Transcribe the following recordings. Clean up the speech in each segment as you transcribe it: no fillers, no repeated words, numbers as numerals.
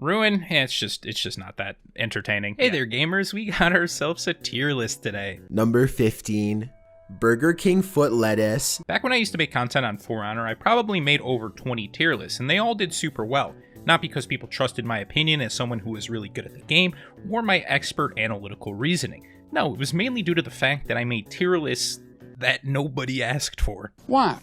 Ruin, it's just not that entertaining. Hey there, gamers. We got ourselves a tier list today. Number 15, Burger King foot lettuce. Back when I used to make content on For Honor, I probably made over 20 tier lists, and they all did super well. Not because people trusted my opinion as someone who was really good at the game, or my expert analytical reasoning. No, it was mainly due to the fact that I made tier lists that nobody asked for. Why?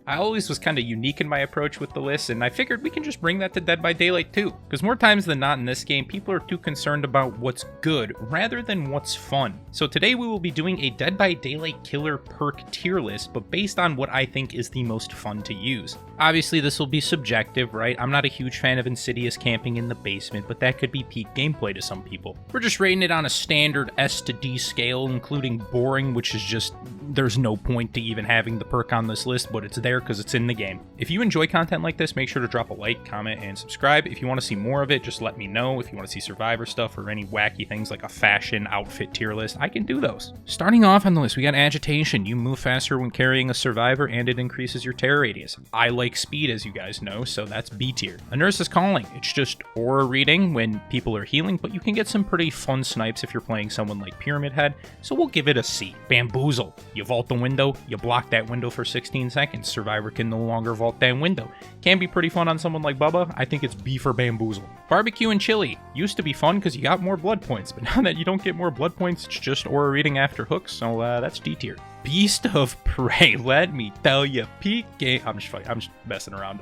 I always was kind of unique in my approach with the list, and I figured we can just bring that to Dead by Daylight too. Because more times than not in this game, people are too concerned about what's good rather than what's fun. So today we will be doing a Dead by Daylight killer perk tier list, but based on what I think is the most fun to use. Obviously this will be subjective, right? I'm not a huge fan of Insidious camping in the basement, but that could be peak gameplay to some people. We're just rating it on a standard S to D scale, including boring, which is just, there's no point to even having the perk on this list, but it's there because it's in the game. If you enjoy content like this, make sure to drop a like, comment, and subscribe. If you want to see more of it, just let me know. If you want to see Survivor stuff or any wacky things like a fashion outfit tier list, I can do those. Starting off on the list, we got Agitation. You move faster when carrying a Survivor, and it increases your terror radius. I like speed, as you guys know, so that's B tier. A Nurse is Calling. It's just aura reading when people are healing, but you can get some pretty fun snipes if you're playing someone like Pyramid Head, so we'll give it a C. Bamboozle. You vault the window, you block that window for 16 seconds. Survivor can no longer vault that window. Can be pretty fun on someone like Bubba. I think it's B for Bamboozle. Barbecue and Chili. Used to be fun because you got more blood points, but now that you don't get more blood points, it's just aura reading after hooks, so that's D tier. Beast of Prey. Let me tell you, peak game. I'm just messing around.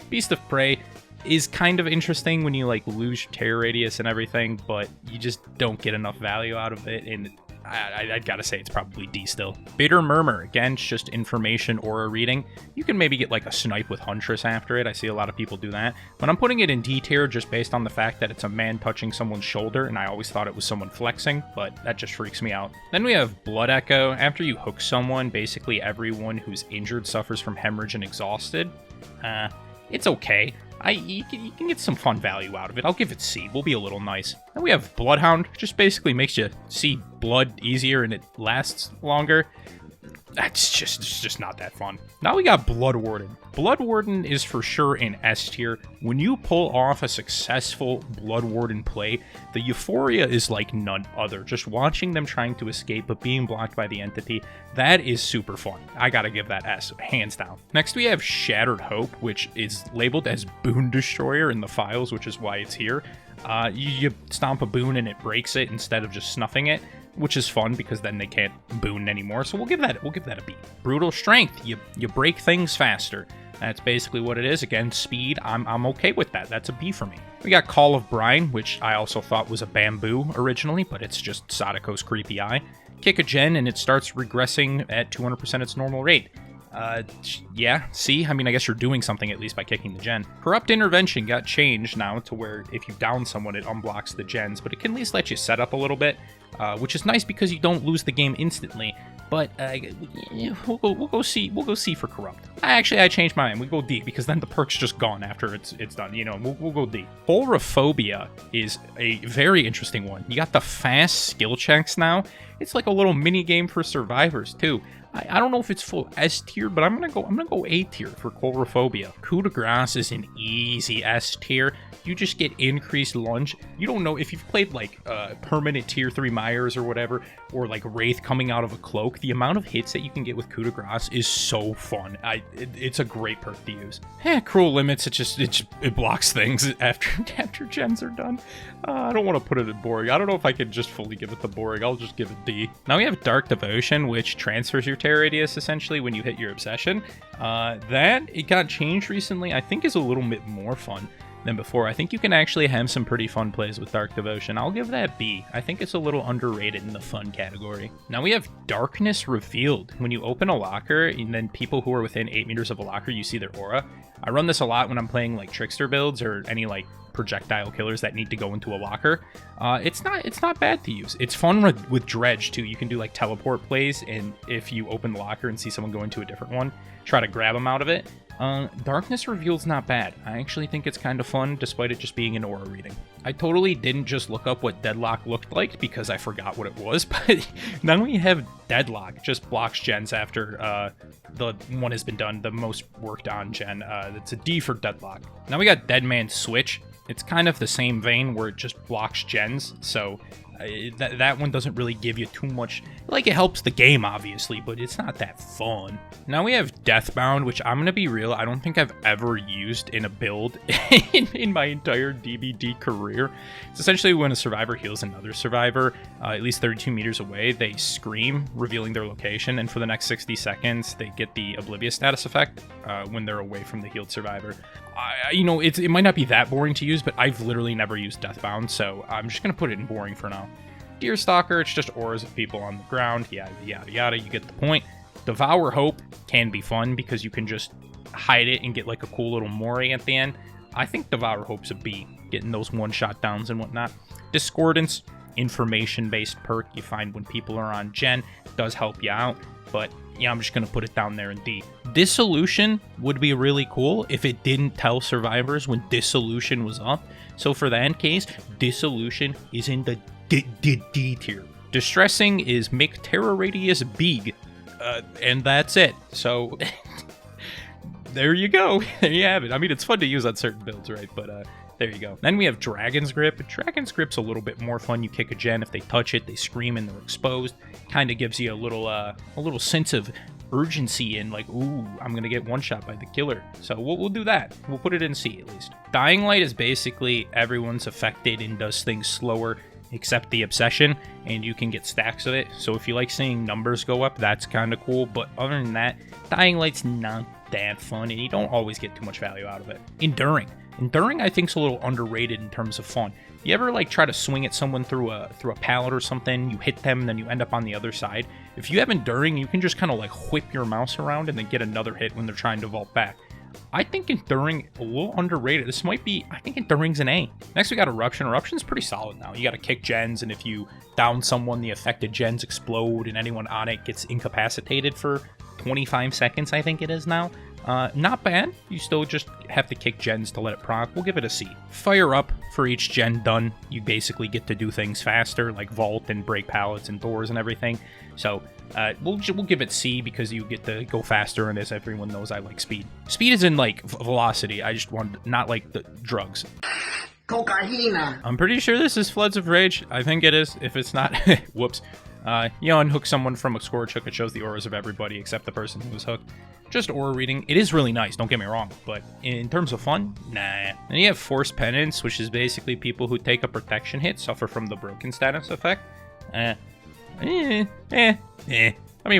Beast of Prey is kind of interesting when you like lose your terror radius and everything, but you just don't get enough value out of it, and I'd gotta say it's probably D still. Bitter Murmur, again, it's just information aura reading. You can maybe get like a snipe with Huntress after it. I see a lot of people do that. But I'm putting it in D tier just based on the fact that it's a man touching someone's shoulder, and I always thought it was someone flexing, but that just freaks me out. Then we have Blood Echo. After you hook someone, basically everyone who's injured suffers from hemorrhage and exhausted. It's okay. You can get some fun value out of it. I'll give it C. We'll be a little nice. Then we have Bloodhound. Just basically makes you see blood easier and it lasts longer. It's just not that fun. Now we got Blood Warden. Blood Warden is for sure in S tier. When you pull off a successful Blood Warden play, the euphoria is like none other. Just watching them trying to escape but being blocked by the entity, that is super fun. I gotta give that S, hands down. Next we have Shattered Hope, which is labeled as Boon Destroyer in the files, which is why it's here. You stomp a boon and it breaks it instead of just snuffing it, which is fun because then they can't boon anymore. So we'll give that a B. Brutal Strength. You break things faster. That's basically what it is. Again, speed. I'm okay with that. That's a B for me. We got Call of Brine, which I also thought was a bamboo originally, but it's just Sadako's creepy eye. Kick a gen and it starts regressing at 200% its normal rate. Yeah, see? I mean, I guess you're doing something at least by kicking the gen. Corrupt Intervention got changed now to where if you down someone, it unblocks the gens, but it can at least let you set up a little bit, which is nice because you don't lose the game instantly. But we'll go C for Corrupt. I changed my mind. We go D because then the perk's just gone after it's done. You know, we'll go D. Phorophobia is a very interesting one. You got the fast skill checks now. It's like a little mini game for survivors too. I don't know if it's full S tier, but I'm gonna go A tier for Phorophobia. Coup de Grace is an easy S tier. You just get increased lunge. You don't know if you've played like permanent tier 3 Myers or whatever, or like Wraith coming out of a cloak. The amount of hits that you can get with Coup de Grace is so fun. It's a great perk to use. Cruel Limits. It blocks things after gens are done. I don't want to put it in boring. I don't know if I could just fully give it the boring. I'll just give it D. Now we have Dark Devotion, which transfers your terror radius essentially when you hit your obsession. That it got changed recently. I think is a little bit more fun than before. I think you can actually have some pretty fun plays with Dark Devotion. I'll give that B. I think it's a little underrated in the fun category. Now we have Darkness Revealed. When you open a locker and then people who are within 8 meters of a locker, you see their aura. I run this a lot when I'm playing like Trickster builds or any like projectile killers that need to go into a locker. It's not bad to use. It's fun with Dredge too. You can do like teleport plays, and if you open the locker and see someone go into a different one, try to grab them out of it. Darkness Revealed's not bad. I actually think it's kind of fun, despite it just being an aura reading. I totally didn't just look up what Deadlock looked like because I forgot what it was, but now we have Deadlock, just blocks gens after the one has been done, the most worked on gen. It's a D for Deadlock. Now we got Dead Man Switch. It's kind of the same vein where it just blocks gens, so that one doesn't really give you too much. Like, it helps the game, obviously, but it's not that fun. Now we have Deathbound, which I'm going to be real, I don't think I've ever used in a build in my entire DBD career. It's essentially when a survivor heals another survivor, at least 32 meters away, they scream, revealing their location, and for the next 60 seconds, they get the Oblivious status effect when they're away from the healed survivor. It might not be that boring to use, but I've literally never used Deathbound, so I'm just going to put it in boring for now. Deerstalker, it's just auras of people on the ground, yada yada yada, you get the point. Devour Hope can be fun because you can just hide it and get like a cool little Mori at the end. I think Devour Hope's a B, getting those one-shot downs and whatnot. Discordance, information-based perk you find when people are on gen, does help you out, but yeah, I'm just going to put it down there in D. Dissolution would be really cool if it didn't tell survivors when Dissolution was up. So for that case, Dissolution is in the D tier. Distressing is make terror radius big, and that's it. So there you go. There you have it. I mean, it's fun to use on certain builds, right? But there you go. Then we have Dragon's Grip. Dragon's Grip's a little bit more fun. You kick a gen, if they touch it, they scream and they're exposed. Kind of gives you a little sense of urgency and like, ooh, I'm gonna get one shot by the killer. So we'll do that. We'll put it in C at least. Dying Light is basically everyone's affected and does things slower except the obsession, and you can get stacks of it. So if you like seeing numbers go up, that's kind of cool. But other than that, Dying Light's not that fun, and you don't always get too much value out of it. Enduring, I think, is a little underrated in terms of fun. You ever like try to swing at someone through a pallet or something, you hit them, and then you end up on the other side? If you have Enduring, you can just kind of like whip your mouse around and then get another hit when they're trying to vault back. I think Enduring a little underrated. This might be, I think Enduring's an A. Next we got Eruption. Eruption's pretty solid now. You got to kick gens, and if you down someone, the affected gens explode, and anyone on it gets incapacitated for 25 seconds, I think it is now. Not bad. You still just have to kick gens to let it proc. We'll give it a C. Fire Up, for each gen done, you basically get to do things faster, like vault and break pallets and doors and everything. So we'll give it C because you get to go faster, and as everyone knows, I like speed. Speed is in like velocity. I just want not like the drugs. Cocaine. I'm pretty sure this is Floods of Rage. I think it is. If it's not, whoops. You unhook someone from a Scourge Hook. It shows the auras of everybody except the person who was hooked. Just aura reading. It is really nice, don't get me wrong, but in terms of fun, nah. And you have Forced Penance, which is basically people who take a protection hit suffer from the broken status effect. I mean,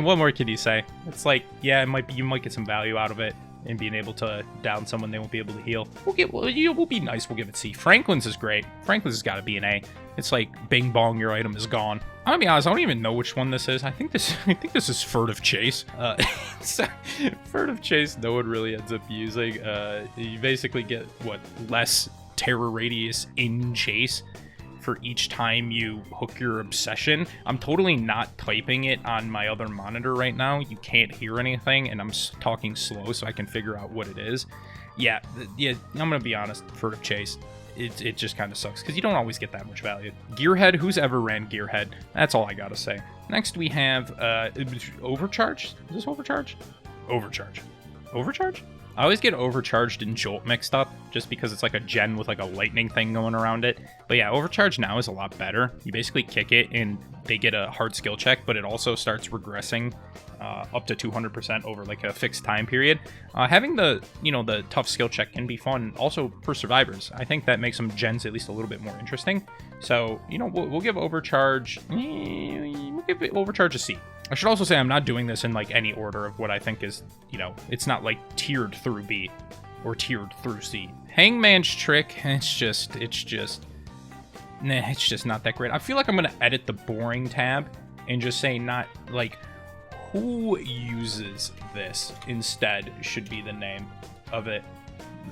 what more can you say? It's like, yeah, you might get some value out of it and being able to down someone they won't be able to heal. We'll be nice, we'll give it C. Franklin's is great. Franklin's has got to be an A. It's like, bing bong, your item is gone. I'm gonna be honest, I don't even know which one this is. I think this is Furtive Chase. Furtive Chase, no one really ends up using. You basically get, less terror radius in Chase for each time you hook your obsession. I'm totally not typing it on my other monitor right now. You can't hear anything, and I'm talking slow so I can figure out what it is. Yeah, I'm gonna be honest, Furtive Chase. It just kind of sucks because you don't always get that much value. Gearhead, who's ever ran Gearhead? That's all I gotta say. Next we have Overcharge. Is this Overcharge? Overcharge? I always get Overcharged and Jolt mixed up just because it's like a gen with like a lightning thing going around it. But yeah, Overcharge now is a lot better. You basically kick it and they get a hard skill check, but it also starts regressing up to 200% over like a fixed time period. Having the tough skill check can be fun also for survivors. I think that makes some gens at least a little bit more interesting. So, we'll give Overcharge, a C. I should also say I'm not doing this in like any order of what I think is, it's not like tiered through B or tiered through C. Hangman's Trick, it's just not that great. I feel like I'm going to edit the boring tab and just say not like who uses this instead should be the name of it.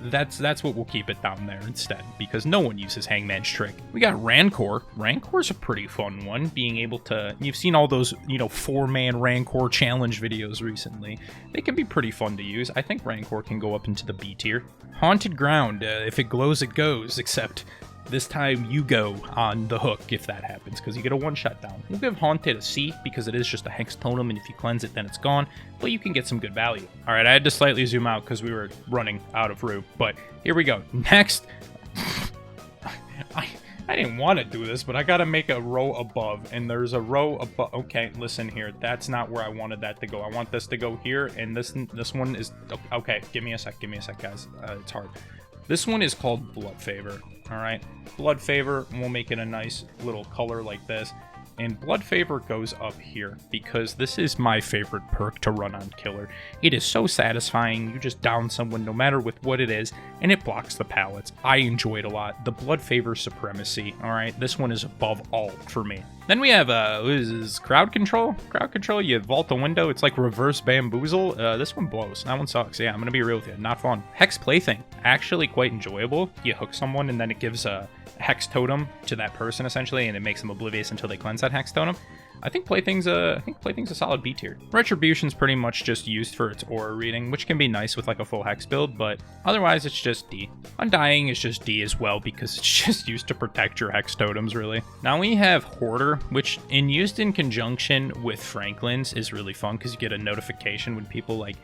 that's what we'll keep it down there instead, because no one uses Hangman's Trick. We got Rancor. Rancor's a pretty fun one, being able to... You've seen all those, 4-man Rancor challenge videos recently. They can be pretty fun to use. I think Rancor can go up into the B tier. Haunted Ground. If it glows, it goes, except... This time you go on the hook if that happens, because you get a one-shot down. We'll give Haunted a C because it is just a Hex Totem, and if you cleanse it, then it's gone, but you can get some good value. All right, I had to slightly zoom out because we were running out of room, but here we go. Next, I didn't want to do this, but I got to make a row above, and there's a row above. Okay, listen here. That's not where I wanted that to go. I want this to go here, and this one is... Okay, give me a sec, guys. It's hard. This one is called Blood Favor, alright? Blood Favor, and we'll make it a nice little color like this. And Blood Favor goes up here, because this is my favorite perk to run on Killer. It is so satisfying, you just down someone no matter with what it is, and it blocks the pallets. I enjoy it a lot. The Blood Favor Supremacy, alright? This one is above all for me. Then we have, what is this? Crowd Control? Crowd Control, you vault a window, it's like reverse bamboozle. This one blows. That one sucks. Yeah, I'm gonna be real with you. Not fun. Hex Plaything, actually quite enjoyable. You hook someone and then it gives a Hex Totem to that person essentially, and it makes them oblivious until they cleanse that Hex Totem. I think Plaything's a solid B tier. Retribution's pretty much just used for its aura reading, which can be nice with like a full Hex build, but otherwise it's just D. Undying is just D as well because it's just used to protect your Hex Totems, really. Now we have Hoarder, which used in conjunction with Franklin's is really fun because you get a notification when people like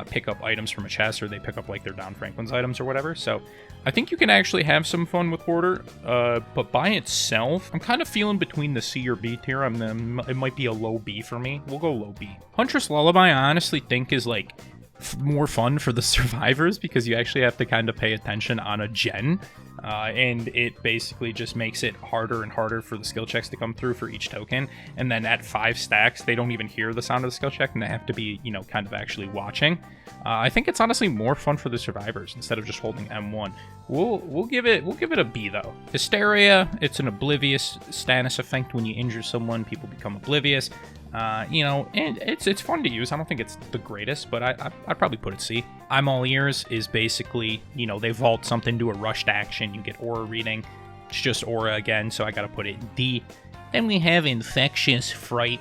pick up items from a chest, or they pick up like their down Franklin's items or whatever. So I think you can actually have some fun with Hoarder, but by itself, I'm kind of feeling between the C or B tier. It might be a low B for me. We'll go low B. Huntress Lullaby, I honestly think is like more fun for the survivors because you actually have to kind of pay attention on a gen. And it basically just makes it harder and harder for the skill checks to come through for each token. And then at 5 stacks, they don't even hear the sound of the skill check, and they have to be, kind of actually watching. I think it's honestly more fun for the survivors instead of just holding M1. We'll give it a B though. Hysteria, it's an oblivious status effect. When you injure someone, people become oblivious. And it's fun to use. I don't think it's the greatest, but I'd probably put it C. I'm All Ears is basically, they vault something to a rushed action. You get aura reading. It's just aura again, so I gotta put it in D. Then we have Infectious Fright.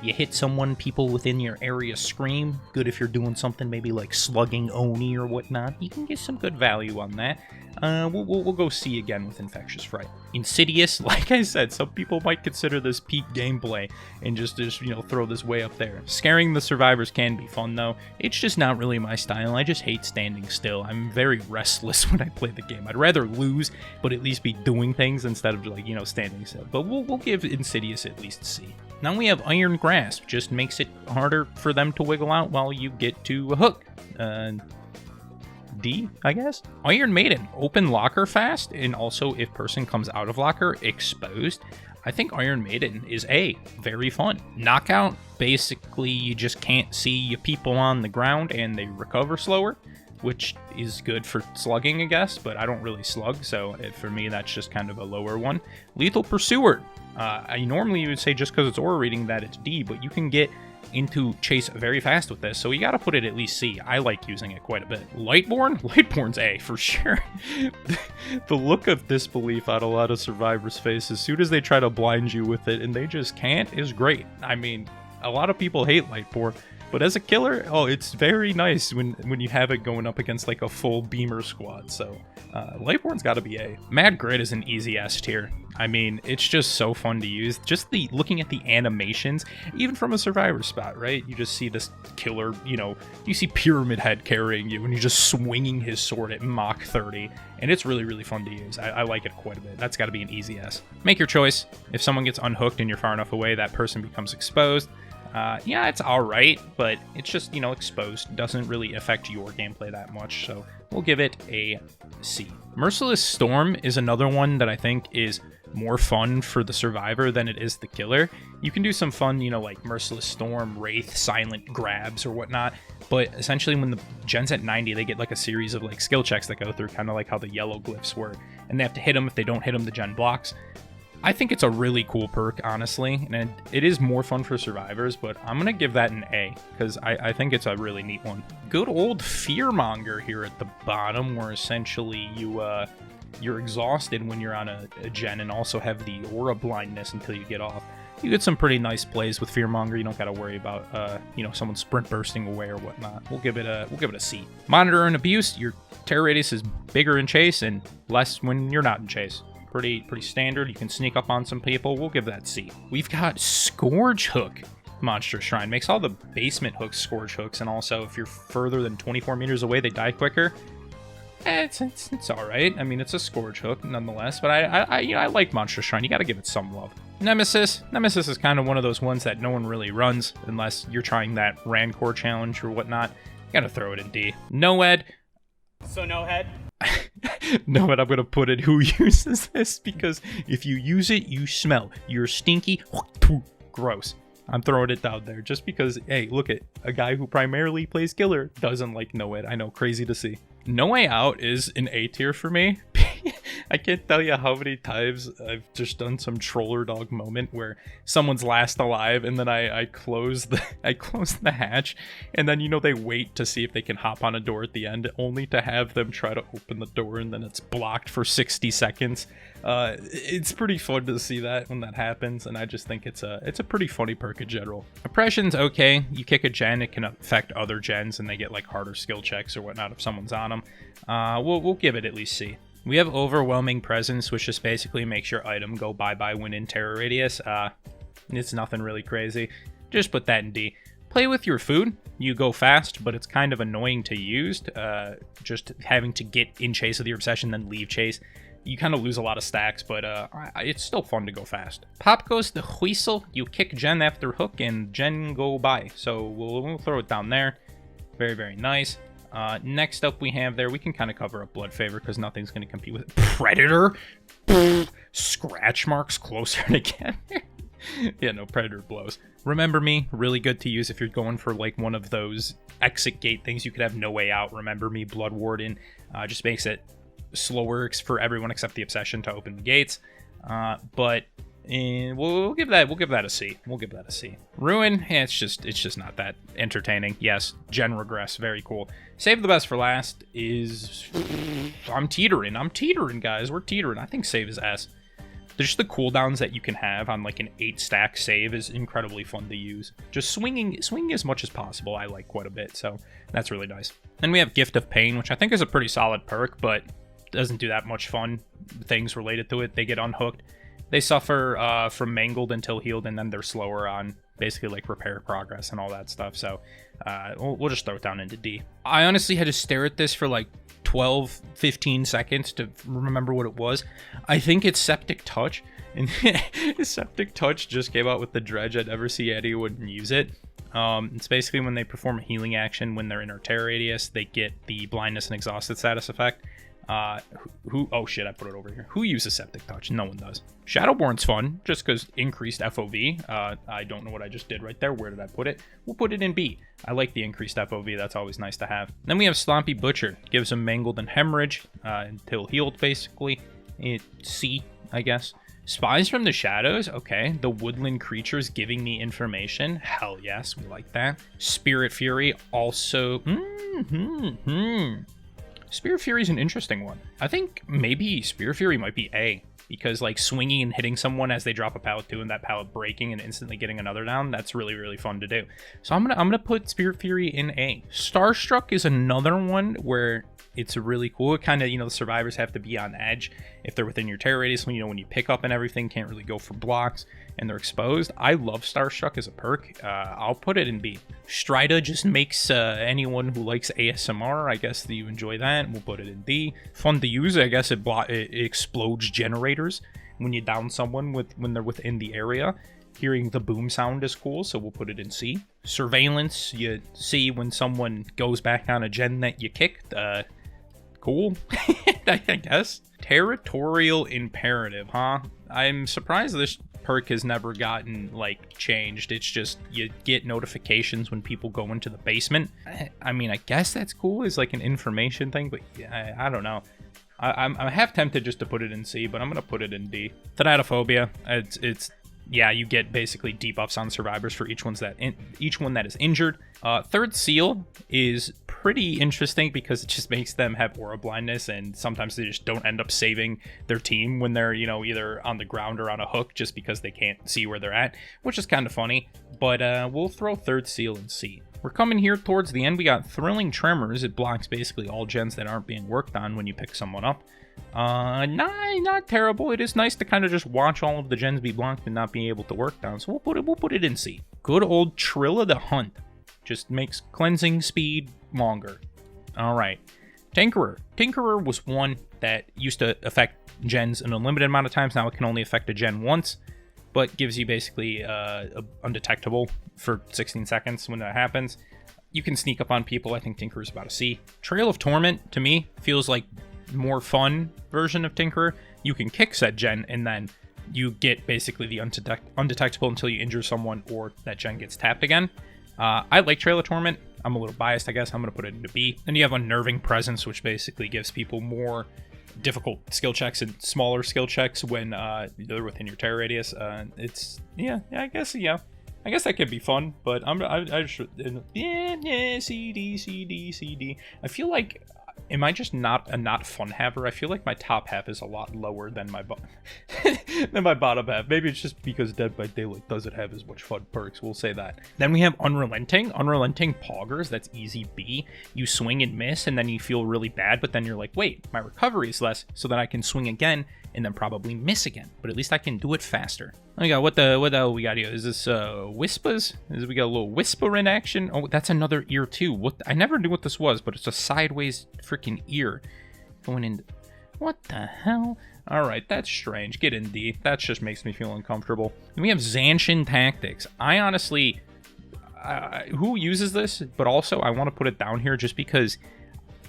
You hit someone, people within your area scream. Good if you're doing something maybe like slugging Oni or whatnot. You can get some good value on that. We'll go C again with Infectious Fright. Insidious, like I said, some people might consider this peak gameplay and just throw this way up there. Scaring the survivors can be fun though. It's just not really my style. I just hate standing still. I'm very restless when I play the game. I'd rather lose, but at least be doing things instead of like, standing still. But we'll give Insidious at least C. Now we have Iron Grasp, just makes it harder for them to wiggle out while you get to a hook. D, I guess? Iron Maiden, open locker fast, and also if person comes out of locker, exposed. I think Iron Maiden is A, very fun. Knockout, basically you just can't see your people on the ground and they recover slower, which is good for slugging, I guess, but I don't really slug, so for me that's just kind of a lower one. Lethal Pursuer. I normally would say just because it's aura reading that it's D, but you can get into chase very fast with this, so you gotta put it at least C. I like using it quite a bit. Lightborn? Lightborn's A, for sure. The look of disbelief on a lot of survivors' faces as soon as they try to blind you with it and they just can't is great. I mean, a lot of people hate Lightborn, but as a killer, it's very nice when you have it going up against like a full beamer squad, so Lightborn's gotta be A. Mad Grid is an easy S tier. I mean, it's just so fun to use. Just looking at the animations, even from a survivor spot, right? You just see this killer, you see Pyramid Head carrying you, and he's just swinging his sword at Mach 30, and it's really, really fun to use. I like it quite a bit. That's got to be an easy S. Make your choice. If someone gets unhooked and you're far enough away, that person becomes exposed. Yeah, it's alright, but it's just, exposed. Doesn't really affect your gameplay that much, so we'll give it a C. Merciless Storm is another one that I think is more fun for the survivor than it is the killer. You can do some fun, like Merciless Storm, Wraith, Silent Grabs, or whatnot, but essentially when the gen's at 90, they get like a series of like skill checks that go through, kind of like how the yellow glyphs were, and they have to hit them. If they don't hit them, the gen blocks. I think it's a really cool perk, honestly, and it is more fun for survivors, but I'm going to give that an A, because I think it's a really neat one. Good old Fearmonger here at the bottom, where essentially you're exhausted when you're on a gen and also have the aura blindness until you get off. You get some pretty nice plays with Fearmonger. You don't got to worry about, someone sprint bursting away or whatnot. We'll give it a C. Monitor and Abuse, your terror radius is bigger in chase and less when you're not in chase. Pretty standard. You can sneak up on some people. We'll give that C. We've got Scourge Hook. Monster Shrine makes all the basement hooks Scourge Hooks, and also if you're further than 24 meters away, they die quicker. It's all right. I mean, it's a Scourge Hook nonetheless, but I like Monster Shrine. You got to give it some love. Nemesis is kind of one of those ones that no one really runs unless you're trying that Rancor challenge or whatnot. You got to throw it in D. Noed. So no head. No, but I'm going to put it who uses this, because if you use it, you smell. You're stinky. Gross. I'm throwing it down there just because, hey, look at a guy who primarily plays killer doesn't like Noed. I know, crazy to see. No Way Out is an A tier for me. I can't tell you how many times I've just done some troller dog moment where someone's last alive and then I close the hatch, and then they wait to see if they can hop on a door at the end, only to have them try to open the door and then it's blocked for 60 seconds. It's pretty fun to see that when that happens, and I just think it's a pretty funny perk in general. Oppression's okay. You kick a gen, it can affect other gens and they get like harder skill checks or whatnot if someone's on them. We'll give it at least C. We have Overwhelming Presence, which just basically makes your item go bye-bye when in terror radius. It's nothing really crazy. Just put that in D. Play with your food. You go fast, but it's kind of annoying to use. Just having to get in chase with your obsession, then leave chase. You kind of lose a lot of stacks, but it's still fun to go fast. Pop goes the Huisel. You kick gen after hook, and gen go by. So we'll throw it down there. Very, very nice. Next up we have there, we can kind of cover up Blood Favor because nothing's going to compete with it. Predator? Scratch marks closer to get Yeah, no, Predator blows. Remember Me, really good to use if you're going for like one of those exit gate things. You could have No Way Out. Remember Me, Blood Warden. Just makes it slower for everyone except the Obsession to open the gates. But we'll give that a C. We'll give that a C. Ruin, it's just not that entertaining. Yes, gen regress, very cool. Save the Best for Last is I'm teetering, guys. We're teetering. I think save is S. Just the cooldowns that you can have on like an 8-stack save is incredibly fun to use. Just swinging as much as possible I like quite a bit, so that's really nice. Then we have Gift of Pain, which I think is a pretty solid perk, but doesn't do that much fun things related to it. They get unhooked. They suffer from mangled until healed, and then they're slower on basically like repair progress and all that stuff. So we'll just throw it down into D. I honestly had to stare at this for like 12-15 seconds to remember what it was. I think it's Septic Touch, and Septic Touch just came out with the dredge. I'd never see anyone use it. It's basically when they perform a healing action when they're in our terror radius, they get the blindness and exhausted status effect. Oh shit, I put it over here. Who uses Septic Touch? No one does. Shadowborn's fun, just because increased FOV. I don't know what I just did right there. Where did I put it? We'll put it in B. I like the increased FOV. That's always nice to have. Then we have Slompy Butcher. Gives him mangled and hemorrhage until healed, basically. C, I guess. Spies from the Shadows. Okay. The woodland creatures giving me information. Hell yes, we like that. Spirit Fury also. Spirit Fury is an interesting one. I think maybe Spirit Fury might be A, because like swinging and hitting someone as they drop a pallet too, and that pallet breaking and instantly getting another down, that's really, really fun to do. So I'm gonna put Spirit Fury in A. Starstruck is another one where it's really cool. It kind of, the survivors have to be on edge if they're within your terror radius. When when you pick up and everything, can't really go for blocks and they're exposed. I love Starstruck as a perk. I'll put it in B. Strida just makes anyone who likes ASMR, I guess that you enjoy that. We'll put it in D. Fun to use, I guess it explodes generators when you down someone when they're within the area. Hearing the boom sound is cool, so we'll put it in C. Surveillance, you see when someone goes back on a gen that you kicked. Cool, I guess. Territorial Imperative, huh? I'm surprised this perk has never gotten, changed. It's just, you get notifications when people go into the basement. I mean, I guess that's cool as, an information thing, but I don't know. I'm half tempted just to put it in C, but I'm gonna put it in D. Thanatophobia. It's yeah, you get basically debuffs on survivors for each one that is injured. Third Seal is pretty interesting because it just makes them have aura blindness, and sometimes they just don't end up saving their team when they're, you know, either on the ground or on a hook just because they can't see where they're at, which is kind of funny. But we'll throw Third Seal in C. We're coming here towards the end. We got Thrilling Tremors. It blocks basically all gens that aren't being worked on when you pick someone up. Not terrible. It is nice to kind of just watch all of the gens be blocked and not be able to work down. So we'll put it in C. Good old Trilla the Hunt. Just makes cleansing speed longer. All right. Tinkerer. Tinkerer was one that used to affect gens an unlimited amount of times. Now it can only affect a gen once, but gives you basically undetectable for 16 seconds when that happens. You can sneak up on people. I think Tinkerer's about a C. Trail of Torment, to me, feels like more fun version of Tinkerer. You can kick said gen, and then you get basically the undetectable until you injure someone or that gen gets tapped again. I like Trail of Torment. I'm a little biased, I guess. I'm going to put it into B. Then you have Unnerving Presence, which basically gives people more difficult skill checks and smaller skill checks when they're within your terror radius. It's I guess that could be fun, but I should CD. I feel like, am I just not a not fun haver? I feel like my top half is a lot lower than my than my bottom half. Maybe it's just because Dead by Daylight doesn't have as much fun perks. We'll say that. Then we have Unrelenting. Unrelenting Poggers. That's easy B. You swing and miss, and then you feel really bad, but then you're like, wait, my recovery is less, so that I can swing again and then probably miss again. But at least I can do it faster. We got what the hell we got here? Is this Whispers? We got a little Whisper in action. Oh, that's another ear too. I never knew what this was, but it's a sideways freaking ear going in. What the hell? All right, that's strange. Get in D. That just makes me feel uncomfortable. And we have Zanshin Tactics. I honestly, who uses this? But also, I want to put it down here just because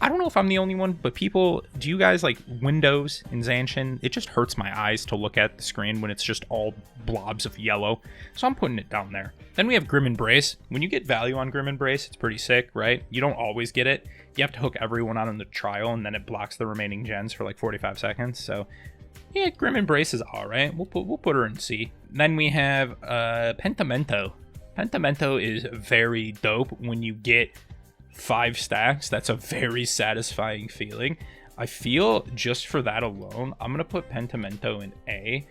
I don't know if I'm the only one, but people, do you guys like Windows in Zanshin? It just hurts my eyes to look at the screen when it's just all blobs of yellow. So I'm putting it down there. Then we have Grim Embrace. When you get value on Grim Embrace, it's pretty sick, right? You don't always get it. You have to hook everyone on in the trial, and then it blocks the remaining gens for like 45 seconds. So yeah, Grim Embrace is all right. We'll put her in C. Then we have Pentimento. Pentimento is very dope when you get 5 stacks. That's a very satisfying feeling. I feel just for that alone, I'm gonna put Pentimento in A.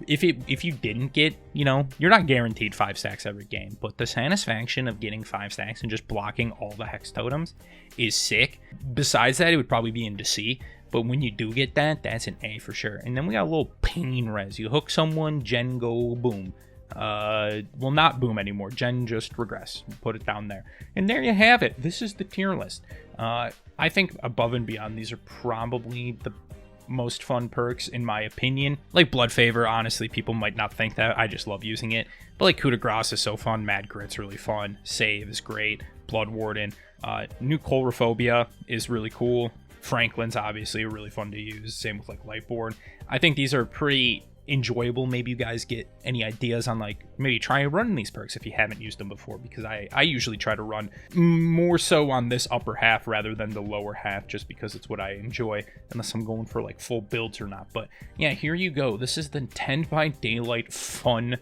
If you didn't get, you know, you're not guaranteed 5 stacks every game, but the satisfaction of getting 5 stacks and just blocking all the hex totems is sick. Besides that, it would probably be into C, but when you do get that, that's an A for sure. And then we got a little pain res. You hook someone, gen go boom. Will not boom anymore. Gen just regress. Put it down there. And there you have it. This is the tier list. I think above and beyond, these are probably the most fun perks in my opinion. Like Blood Favor, honestly, people might not think that. I just love using it. But like Coup de Grace is so fun. Mad Grit's really fun. Save is great. Blood Warden. New Colrophobia is really cool. Franklin's obviously really fun to use. Same with like Lightborn. I think these are pretty enjoyable. Maybe you guys get any ideas on like maybe try and run these perks if you haven't used them before, because I usually try to run more so on this upper half rather than the lower half, just because it's what I enjoy, unless I'm going for like full builds or not. But yeah, here you go. This is the 10 by Daylight fun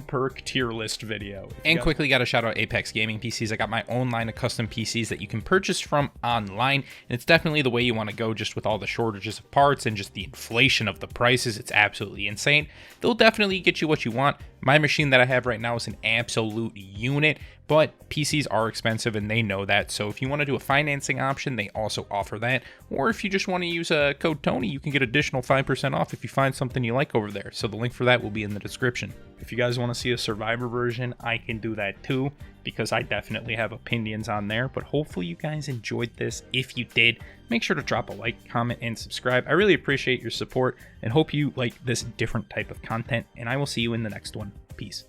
perk tier list video. And quickly got to shout out Apex Gaming PCs. I got my own line of custom PCs that you can purchase from online, and it's definitely the way you want to go, just with all the shortages of parts and just the inflation of the prices. It's absolutely insane. They'll definitely get you what you want. My machine that I have right now is an absolute unit, but PCs are expensive and they know that. So if you want to do a financing option, they also offer that. Or if you just want to use a code Tony, you can get additional 5% off if you find something you like over there. So the link for that will be in the description. If you guys want to see a Survivor version, I can do that too, because I definitely have opinions on there. But hopefully you guys enjoyed this. If you did, make sure to drop a like, comment, and subscribe. I really appreciate your support and hope you like this different type of content, and I will see you in the next one. Peace.